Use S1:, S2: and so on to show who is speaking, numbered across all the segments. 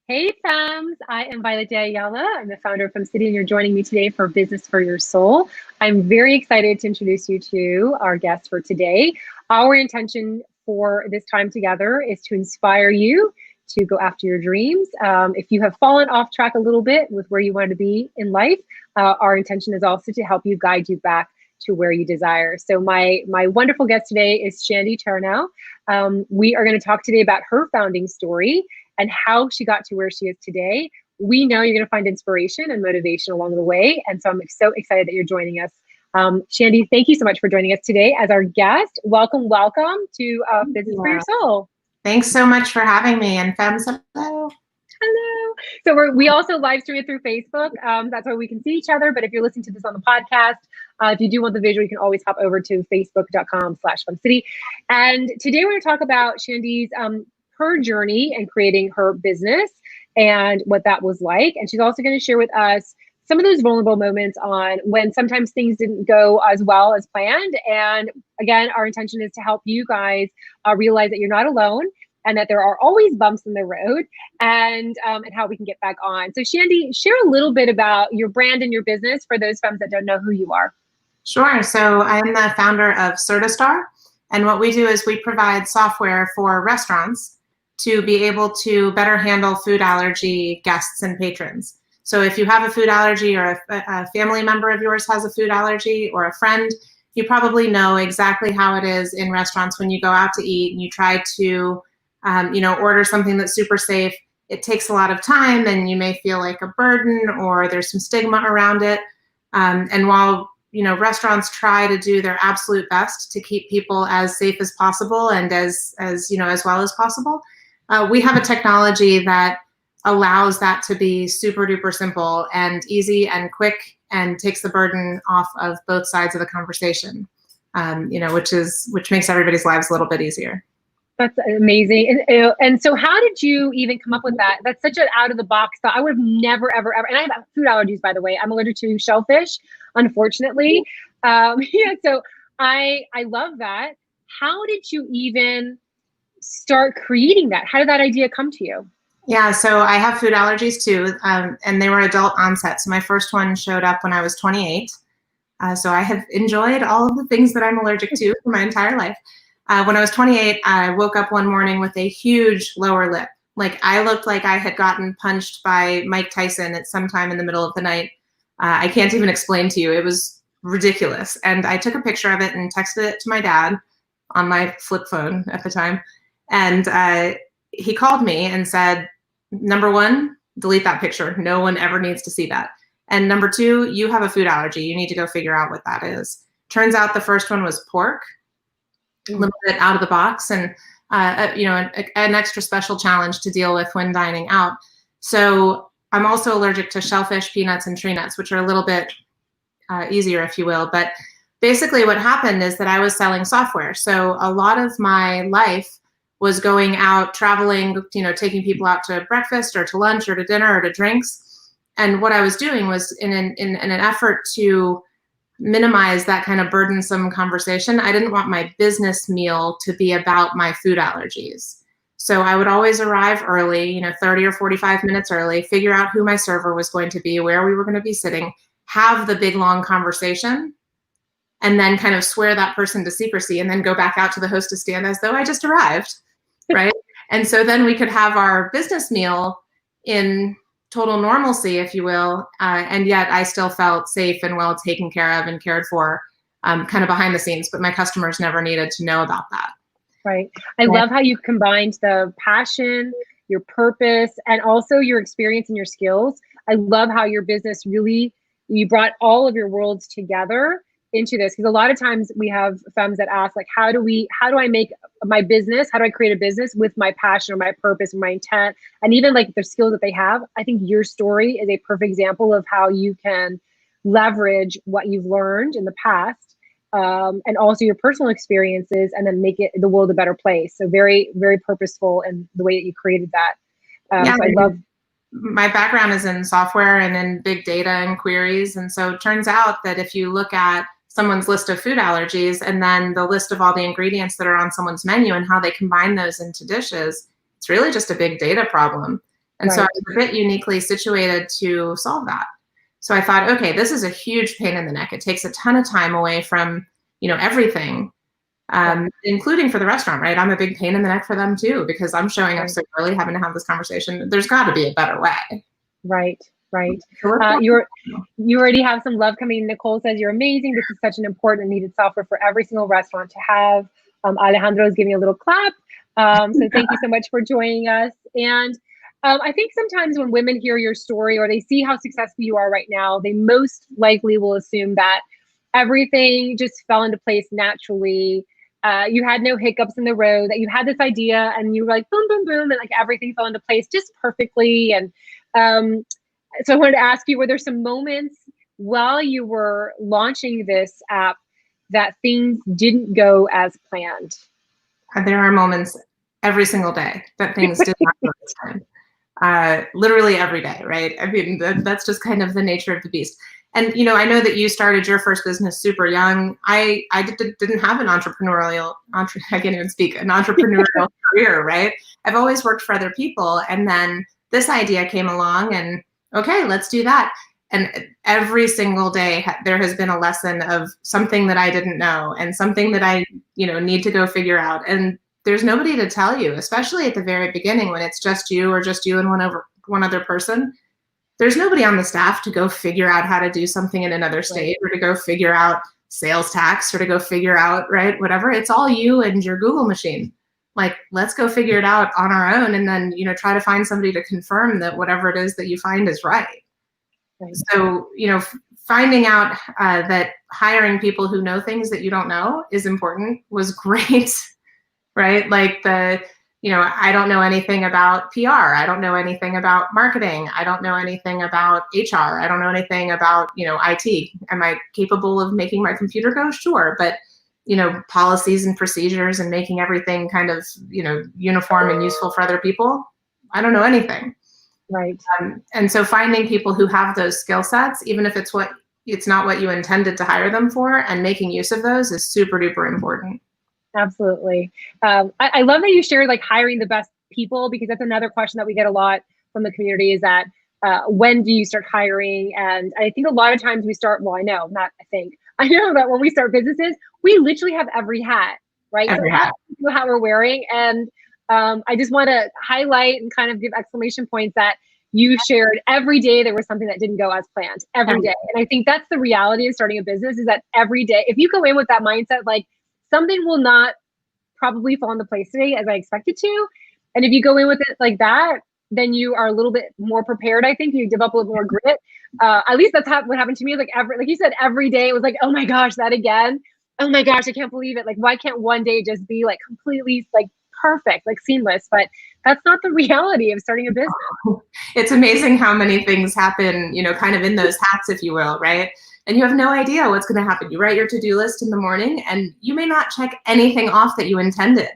S1: Hey, Fems. I am Violette Ayala. I'm the founder of FemCity, and you're joining me today for Business for Your Soul. I'm very excited to introduce you to our guest for today. Our intention for this time together is to inspire you to go after your dreams. If you have fallen off track a little bit with where you want to be in life, our intention is also to help you guide you back to where you desire. So my wonderful guest today is Shandee Chernow. We are going to talk today about her founding story and how she got to where she is today. We know you're going to find inspiration and motivation along the way. And so I'm so excited that you're joining us. Shandee, thank you so much for joining us today as our guest. Welcome to Business for Your Soul.
S2: Thanks so much for having me. And Fems, hello.
S1: Hello. So we also live stream it through Facebook. That's why we can see each other. But if you're listening to this on the podcast, if you do want the visual, you can always hop over to facebook.com/FemCity. And today we're going to talk about Shandee's her journey and creating her business and what that was like. And she's also going to share with us some of those vulnerable moments on when sometimes things didn't go as well as planned. And again, our intention is to help you guys realize that you're not alone and that there are always bumps in the road and how we can get back on. So Shandee, share a little bit about your brand and your business for those femmes that don't know who you are.
S2: Sure. So I'm the founder of CertiStar. And what we do is we provide software for restaurants to be able to better handle food allergy guests and patrons. So if you have a food allergy or a family member of yours has a food allergy or a friend, you probably know exactly how it is in restaurants when you go out to eat and you try to order something that's super safe. It takes a lot of time and you may feel like a burden or there's some stigma around it. And while restaurants try to do their absolute best to keep people as safe as possible and as well as possible, we have a technology that allows that to be super duper simple and easy and quick and takes the burden off of both sides of the conversation, which makes everybody's lives a little bit easier.
S1: That's amazing. And so how did you even come up with that? That's such an out of the box thought. I would have never, ever, and I have food allergies, by the way. I'm allergic to shellfish, unfortunately. So I love that. How did you even start creating that? How did that idea come to you?
S2: Yeah, so I have food allergies too, and they were adult onset. So my first one showed up when I was 28. So I have enjoyed all of the things that I'm allergic to for my entire life. When I was 28, I woke up one morning with a huge lower lip. Like I looked like I had gotten punched by Mike Tyson at some time in the middle of the night. I can't even explain to you. It was ridiculous. And I took a picture of it and texted it to my dad on my flip phone at the time. And he called me and said, number one, delete that picture. No one ever needs to see that. And number two, you have a food allergy. You need to go figure out what that is. Turns out the first one was pork. A little bit out of the box and an extra special challenge to deal with when dining out. So I'm also allergic to shellfish, peanuts, and tree nuts, which are a little bit easier, if you will. But basically what happened is that I was selling software. So a lot of my life was going out, traveling, taking people out to breakfast or to lunch or to dinner or to drinks. And what I was doing was in an effort to minimize that kind of burdensome conversation, I didn't want my business meal to be about my food allergies. So I would always arrive early, 30 or 45 minutes early, figure out who my server was going to be, where we were going to be sitting, have the big long conversation, and then kind of swear that person to secrecy and then go back out to the hostess stand as though I just arrived, right? And so then we could have our business meal in total normalcy, if you will, and yet I still felt safe and well taken care of and cared for, kind of behind the scenes, but my customers never needed to know about that.
S1: Right. I love how you combined the passion, your purpose, and also your experience and your skills. I love how your business really, you brought all of your worlds together into this, because a lot of times we have femmes that ask, like, how do I make my business, how do I create a business with my passion or my purpose or my intent, and even like the skills that they have. I think your story is a perfect example of how you can leverage what you've learned in the past, and also your personal experiences, and then make the world a better place. So very, very purposeful in the way that you created that.
S2: Yeah,
S1: so I love.
S2: My background is in software and in big data and queries. And so it turns out that if you look at someone's list of food allergies and then the list of all the ingredients that are on someone's menu and how they combine those into dishes, it's really just a big data problem. And so I was a bit uniquely situated to solve that. So I thought, okay, this is a huge pain in the neck. It takes a ton of time away from, everything, including for the restaurant, right? I'm a big pain in the neck for them too, because I'm showing up so early, having to have this conversation. There's got to be a better way.
S1: Right. You already have some love coming. Nicole says you're amazing. This is such an important and needed software for every single restaurant to have. Alejandro is giving a little clap. So thank you so much for joining us. And I think sometimes when women hear your story or they see how successful you are right now, they most likely will assume that everything just fell into place naturally. You had no hiccups in the road, that you had this idea and you were like, boom, boom, boom, and like everything fell into place just perfectly. And so I wanted to ask you, were there some moments while you were launching this app that things didn't go as planned?
S2: There are moments every single day that things did not go as planned. Literally every day, right? I mean, that's just kind of the nature of the beast. And, I know that you started your first business super young. I didn't have an entrepreneurial career, right? I've always worked for other people. And then this idea came along and, okay, let's do that. And every single day there has been a lesson of something that I didn't know and something that I, need to go figure out. And there's nobody to tell you, especially at the very beginning when it's just you or just you and one other person. There's nobody on the staff to go figure out how to do something in another state or to go figure out sales tax or to go figure out, right, whatever. It's all you and your Google machine. Like, let's go figure it out on our own and then, try to find somebody to confirm that whatever it is that you find is right. So, finding out that hiring people who know things that you don't know is important was great, right? Like I don't know anything about PR. I don't know anything about marketing. I don't know anything about HR. I don't know anything about, IT. Am I capable of making my computer go? Sure. But, policies and procedures and making everything kind of, uniform and useful for other people, I don't know anything.
S1: Right.
S2: And so finding people who have those skill sets, even if it's not what you intended to hire them for, and making use of those is super duper important.
S1: Absolutely. I love that you shared like hiring the best people, because that's another question that we get a lot from the community is that when do you start hiring? And I think a lot of times we start, I know that when we start businesses, we literally have every hat, right?
S2: Every hat.
S1: So how we're wearing. And I just want to highlight and kind of give exclamation points that you shared every day there was something that didn't go as planned every day. And I think that's the reality of starting a business is that every day, if you go in with that mindset, like something will not probably fall into place today as I expect it to. And if you go in with it like that, then you are a little bit more prepared. I think you develop a little more grit. At least that's what happened to me. Like you said, every day it was like, oh my gosh, that again. Oh my gosh, I can't believe it. Like, why can't one day just be like completely like perfect, like seamless? But that's not the reality of starting a business.
S2: It's amazing how many things happen, kind of in those hats, if you will, right? And you have no idea what's going to happen. You write your to-do list in the morning and you may not check anything off that you intended.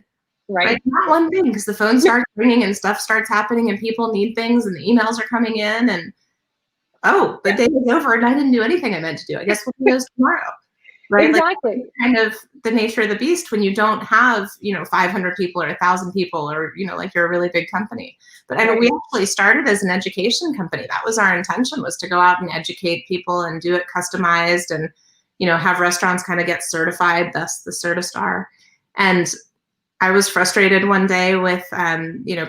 S2: Right? Not one thing, because the phone starts ringing and stuff starts happening and people need things and the emails are coming in and, the day is over and I didn't do anything I meant to do. I guess we'll do those tomorrow. Right?
S1: Exactly.
S2: Like, kind of the nature of the beast when you don't have, 500 people or 1,000 people or, like you're a really big company. But I mean, we actually started as an education company. That was our intention, was to go out and educate people and do it customized and, have restaurants kind of get certified, thus the CertiStar. And I was frustrated one day with,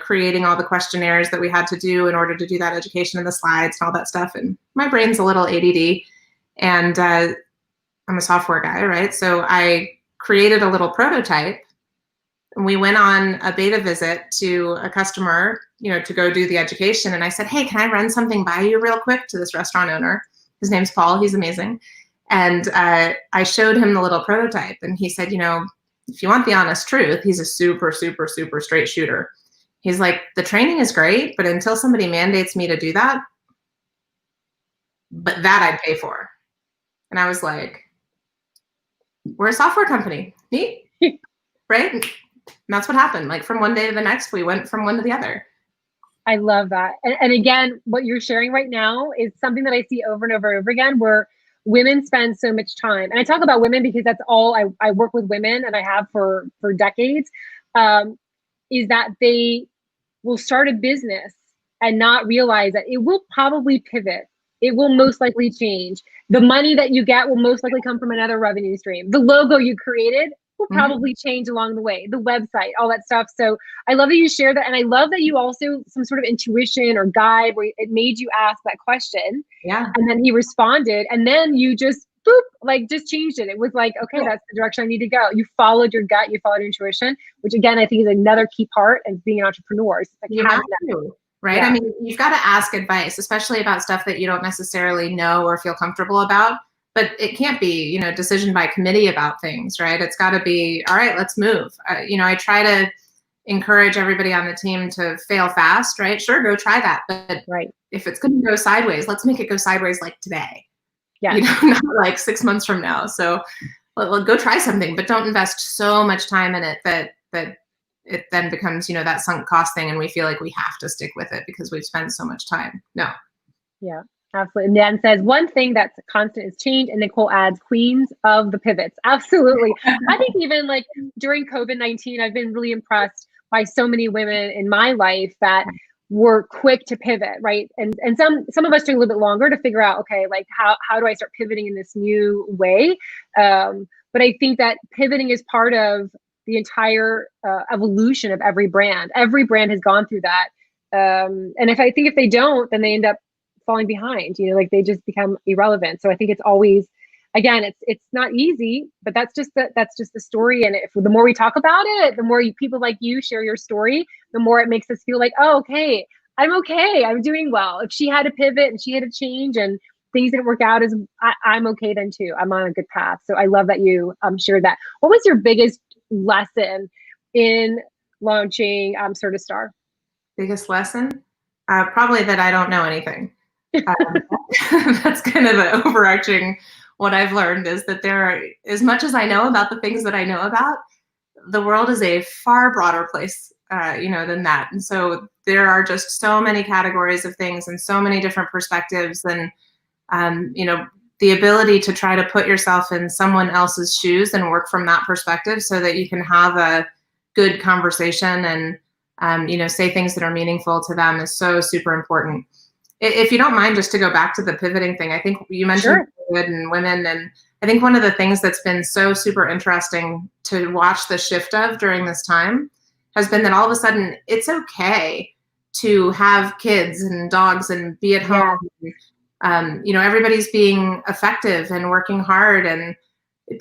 S2: creating all the questionnaires that we had to do in order to do that education and the slides and all that stuff. And my brain's a little ADD. And I'm a software guy, right? So I created a little prototype and we went on a beta visit to a customer, to go do the education. And I said, hey, can I run something by you real quick, to this restaurant owner? His name's Paul, he's amazing. And I showed him the little prototype and he said, if you want the honest truth, he's a super, super, super straight shooter. He's like, the training is great, but until somebody mandates me to do that, but that I'd pay for. And I was like, we're a software company, neat, right? And that's what happened. Like from one day to the next, we went from one to the other.
S1: I love that. And again, what you're sharing right now is something that I see over and over and over again, where women spend so much time. And I talk about women because that's all I work with women, and I have for decades, is that they will start a business and not realize that it will probably pivot. It will most likely change. The money that you get will most likely come from another revenue stream. The logo you created will probably change along the way, the website, all that stuff. So I love that you share that. And I love that you also, some sort of intuition or guide where it made you ask that question.
S2: Yeah.
S1: And then he responded. And then you just, boop, like just changed it. It was like, okay, that's the direction I need to go. You followed your gut, you followed your intuition, which again, I think is another key part of being an entrepreneur. It's like
S2: you have to, right? Yeah. I mean, you've got to ask advice, especially about stuff that you don't necessarily know or feel comfortable about. But it can't be, you know, decision by committee about things, right? It's got to be, all right, let's move. You know, I try to encourage everybody on the team to fail fast, right? Sure, go try that. But if it's going to go sideways, let's make it go sideways like today. Yeah. You know, not like 6 months from now. So go try something, but don't invest so much time in it that it then becomes, you know, that sunk cost thing, and we feel like we have to stick with it because we've spent so much time. No.
S1: Yeah. Absolutely. And Dan says, one thing that's constant is change. And Nicole adds, queens of the pivots. Absolutely. I think even like during COVID-19, I've been really impressed by so many women in my life that were quick to pivot, right? And some of us took a little bit longer to figure out, okay, like how do I start pivoting in this new way? But I think that pivoting is part of the entire evolution of every brand. Every brand has gone through that. And if they don't, then they end up falling behind, you know, like they just become irrelevant. So I think it's always, again, it's not easy, but that's just the story. And if the more we talk about it, the more people like you share your story, the more it makes us feel like, oh, okay, I'm doing well. If she had to pivot and she had to change and things didn't work out, I'm okay then too. I'm on a good path. So I love that you shared that. What was your biggest lesson in launching CertiStar?
S2: Biggest lesson? Probably that I don't know anything. That's kind of the overarching, what I've learned is that as much as I know about the things that I know about, the world is a far broader place, you know, than that. And so there are just so many categories of things and so many different perspectives, and, you know, the ability to try to put yourself in someone else's shoes and work from that perspective so that you can have a good conversation and, you know, say things that are meaningful to them is so super important. If you don't mind, just to go back to the pivoting thing, I think you mentioned COVID and women, and I think one of the things that's been so super interesting to watch the shift of during this time has been that all of a sudden it's okay to have kids and dogs and be at home. You know, everybody's being effective and working hard, and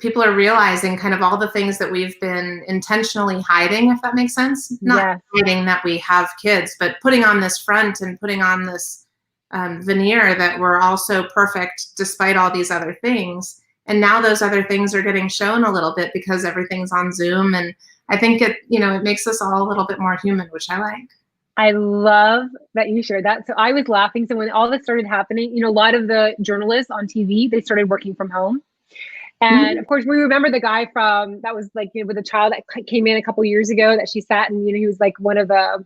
S2: people are realizing kind of all the things that we've been intentionally hiding, if that makes sense. Not hiding that we have kids, but putting on this front and putting on this veneer that we're all so perfect despite all these other things. And now those other things are getting shown a little bit because everything's on Zoom. And I think it makes us all a little bit more human, which I like.
S1: I love that you shared that. So I was laughing. So when all this started happening, you know, a lot of the journalists on TV, they started working from home. And of course, we remember the guy that was like, you know, with a child that came in a couple years ago that she sat and, you know, he was like one of the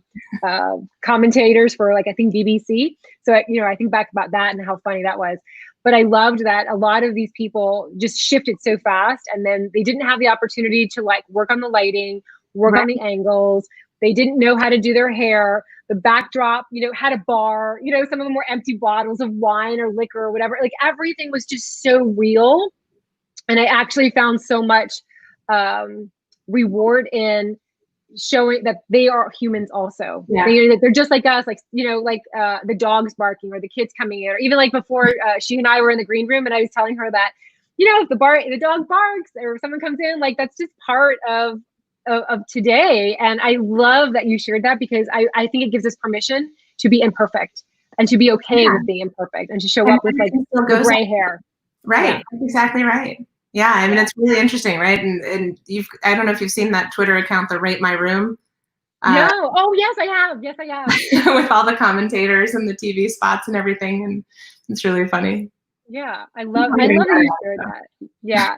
S1: commentators for like, I think BBC. So, you know, I think back about that and how funny that was. But I loved that a lot of these people just shifted so fast, and then they didn't have the opportunity to like work on the lighting, work on the angles. They didn't know how to do their hair. The backdrop, you know, had a bar, you know, some of them were empty bottles of wine or liquor or whatever. Like everything was just so real. And I actually found so much reward in showing that they are humans also. They're just like us, like, you know, like the dogs barking or the kids coming in, or even like before she and I were in the green room and I was telling her that, you know, if the dog barks or someone comes in, like that's just part of today. And I love that you shared that, because I think it gives us permission to be imperfect and to be okay with being imperfect and to show up with like the gray hair.
S2: Right. That's exactly right. Yeah, I mean, it's really interesting, right? And I don't know if you've seen that Twitter account, the Rate My Room.
S1: No. Oh, yes, I have. Yes, I have.
S2: With all the commentators and the TV spots and everything, and it's really funny.
S1: Yeah, I love that you shared that. Yeah,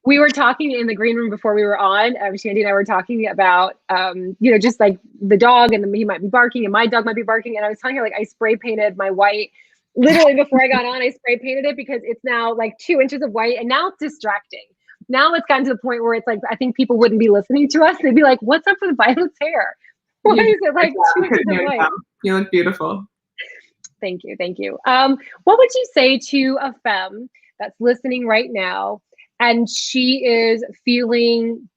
S1: we were talking in the green room before we were on. Shandee and I were talking about, you know, just like the dog, and he might be barking, and my dog might be barking, and I was telling her like I spray painted my white. Literally before I got on, I spray painted it because it's now like 2 inches of white, and now it's distracting. Now it's gotten to the point where it's like, I think people wouldn't be listening to us. They'd be like, what's up with Violet's hair? Why is it like 2 in the light?
S2: You look beautiful.
S1: Thank you. Thank you. What would you say to a femme that's listening right now and she's feeling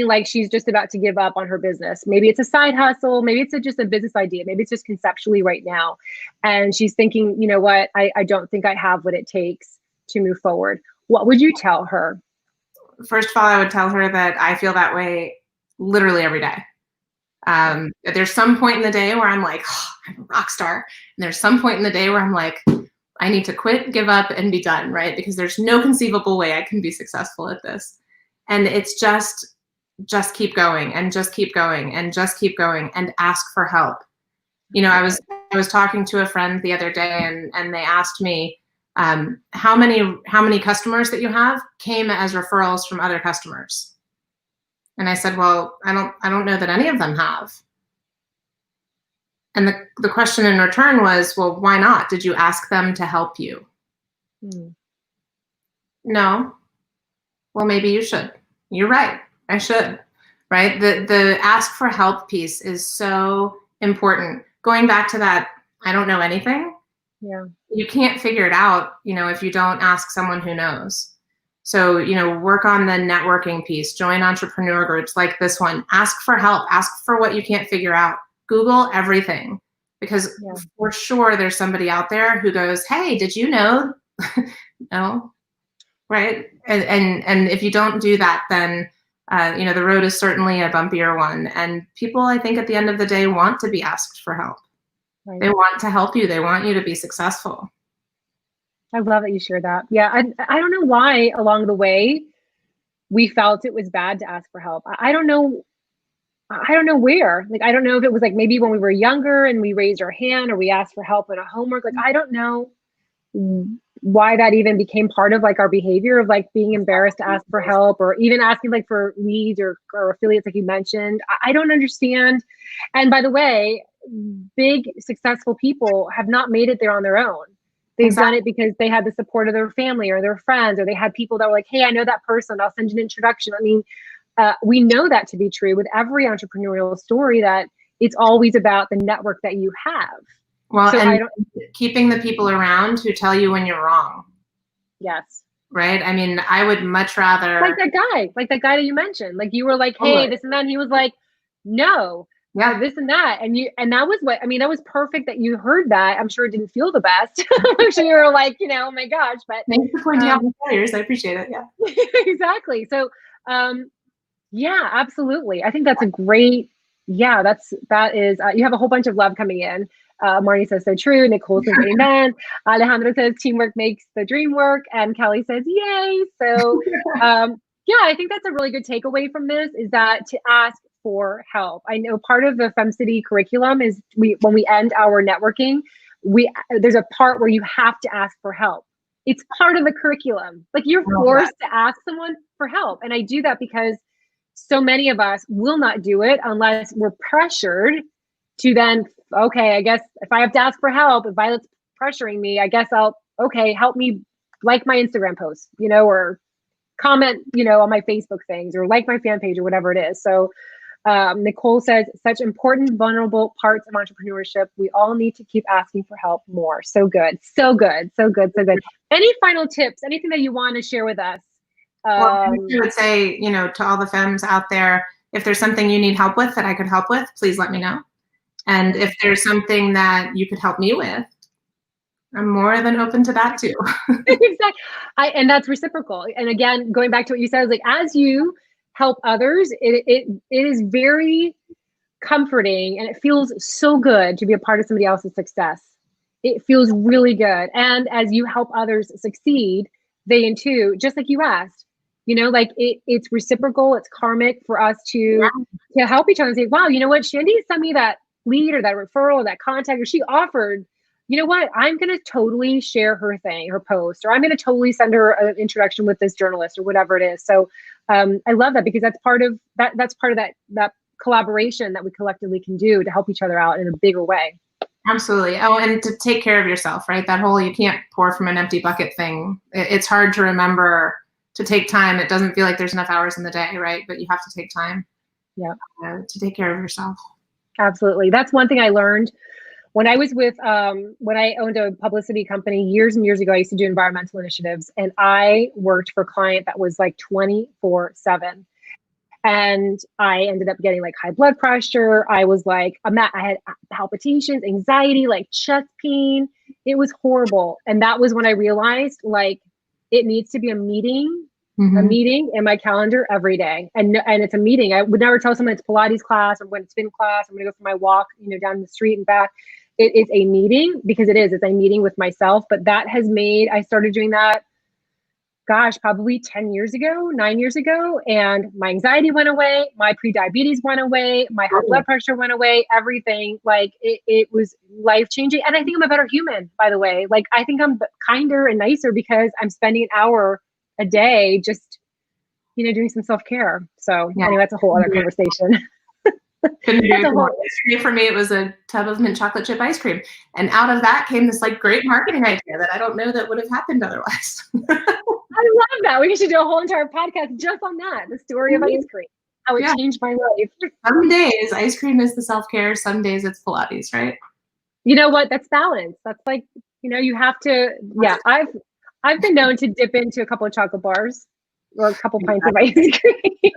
S1: like she's just about to give up on her business? Maybe it's a side hustle. Maybe it's just a business idea. Maybe it's just conceptually right now. And she's thinking, you know what? I don't think I have what it takes to move forward. What would you tell her?
S2: First of all, I would tell her that I feel that way literally every day. There's some point in the day where I'm like, oh, I'm a rock star. And there's some point in the day where I'm like, I need to quit, give up, and be done, right? Because there's no conceivable way I can be successful at this. And it's just keep going and just keep going and just keep going and ask for help. You know, I was talking to a friend the other day and they asked me, how many customers that you have came as referrals from other customers? And I said, well, I don't know that any of them have. And the question in return was, well, why not? Did you ask them to help you? No. Well, maybe you should. You're right. I should. Right? The ask for help piece is so important. Going back to that, I don't know anything.
S1: Yeah.
S2: You can't figure it out, you know, if you don't ask someone who knows. So, you know, work on the networking piece, join entrepreneur groups like this one, ask for help, ask for what you can't figure out, Google everything, because for sure there's somebody out there who goes, hey, did you know? No, right? And if you don't do that, then, you know, the road is certainly a bumpier one. And people, I think at the end of the day, want to be asked for help. Right. They want to help you. They want you to be successful.
S1: I love that you shared that. Yeah, I don't know why along the way we felt it was bad to ask for help. I don't know where. Like, I don't know if it was like maybe when we were younger and we raised our hand or we asked for help in a homework. Like, I don't know why that even became part of like our behavior of like being embarrassed to ask for help or even asking like for leads or affiliates like you mentioned. I don't understand. And by the way, big successful people have not made it there on their own. They've done it because they had the support of their family or their friends, or they had people that were like, hey, I know that person, I'll send you an introduction. I mean, we know that to be true with every entrepreneurial story, that it's always about the network that you have.
S2: Well, so and keeping the people around who tell you when you're wrong.
S1: Yes.
S2: Right? I mean, I would much rather.
S1: Like that guy that you mentioned. Like you were like, hey, this and that. And he was like, no. Yeah, this and that. And that was what, I mean, that was perfect that you heard that. I'm sure it didn't feel the best. I'm sure you were like, you know, oh my gosh, but
S2: thanks for pointing out my failures. I appreciate it. Yeah.
S1: Exactly. So yeah, absolutely. I think that's a great, that is, you have a whole bunch of love coming in. Marnie says so true. Nicole says amen. Alejandro says teamwork makes the dream work. And Kelly says, yay. So yeah, I think that's a really good takeaway from this, is that to ask for help. I know part of the FemCity curriculum is when we end our networking, there's a part where you have to ask for help. It's part of the curriculum. Like you're forced to ask someone for help. And I do that because so many of us will not do it unless we're pressured to then, okay, I guess if I have to ask for help, if Violet's pressuring me, I guess help me like my Instagram post, you know, or comment, you know, on my Facebook things, or like my fan page or whatever it is. So Nicole says, such important, vulnerable parts of entrepreneurship. We all need to keep asking for help more. So good, so good, so good, so good. Any final tips, anything that you want to share with us?
S2: Well, I would say, you know, to all the femmes out there, if there's something you need help with that I could help with, please let me know. And if there's something that you could help me with, I'm more than open to that too.
S1: Exactly. And that's reciprocal. And again, going back to what you said, like as you help others, it is very comforting, and it feels so good to be a part of somebody else's success. It feels really good. And as you help others succeed, they too, just like you asked, you know, like it's reciprocal, it's karmic for us to help each other and say, wow, you know what, Shandee sent me that lead or that referral or that contact, or she offered, you know what, I'm going to totally share her thing, her post, or I'm going to totally send her an introduction with this journalist or whatever it is. So I love that, because that's part of that collaboration that we collectively can do to help each other out in a bigger way.
S2: Absolutely. Oh, and to take care of yourself, right? That whole you can't pour from an empty bucket thing. It's hard to remember to take time. It doesn't feel like there's enough hours in the day, right? But you have to take time.
S1: Yeah.
S2: To take care of yourself.
S1: Absolutely. That's one thing I learned when I was with, when I owned a publicity company years and years ago. I used to do environmental initiatives, and I worked for a client that was like 24/7. And I ended up getting like high blood pressure. I was like, I had palpitations, anxiety, like chest pain. It was horrible. And that was when I realized like it needs to be a meeting in my calendar every day. And it's a meeting. I would never tell someone it's Pilates class or when it's spin class, I'm going to go for my walk, down the street and back. It is a meeting because it's a meeting with myself. But that has made, I started doing that, gosh, probably 9 years ago. And my anxiety went away. My pre-diabetes went away. My high blood pressure went away. Everything, like it was life-changing. And I think I'm a better human, by the way. Like, I think I'm kinder and nicer because I'm spending an hour a day just, doing some self-care. So anyway, that's a whole other conversation.
S2: Couldn't do it more. For me, it was a tub of mint chocolate chip ice cream. And out of that came this like great marketing idea that I don't know that would have happened otherwise.
S1: I love that. We should do a whole entire podcast just on that. The story of ice cream, how it changed my life.
S2: Some days ice cream is the self-care. Some days it's Pilates, right?
S1: You know what? That's balance. That's like, you have to, I've been known to dip into a couple of chocolate bars or a couple pints of ice cream.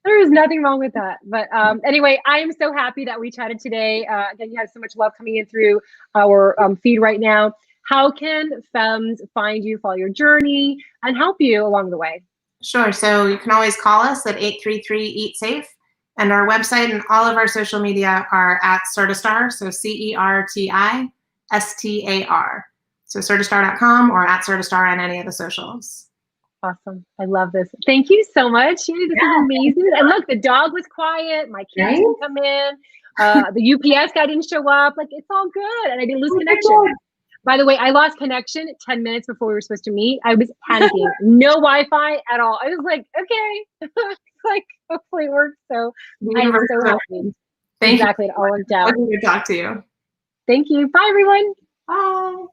S1: There is nothing wrong with that. But anyway, I am so happy that we chatted today. Again, you have so much love coming in through our feed right now. How can Femmes find you, follow your journey, and help you along the way?
S2: Sure. So you can always call us at 833-EAT-SAFE. And our website and all of our social media are at CertiStar. So CertiStar. So CertiStar.com or at CertiStar on any of the socials.
S1: Awesome. I love this. Thank you so much. This is amazing. And look, the dog was quiet. My kids didn't come in. The UPS guy didn't show up. Like, it's all good. And I didn't lose connection. By the way, I lost connection 10 minutes before we were supposed to meet. I was panicking. No Wi-Fi at all. I was like, okay. Like, hopefully it works. So I'm so happy.
S2: Thank you.
S1: It all worked out.
S2: Good to talk to you.
S1: Thank you. Bye, everyone.
S2: Bye.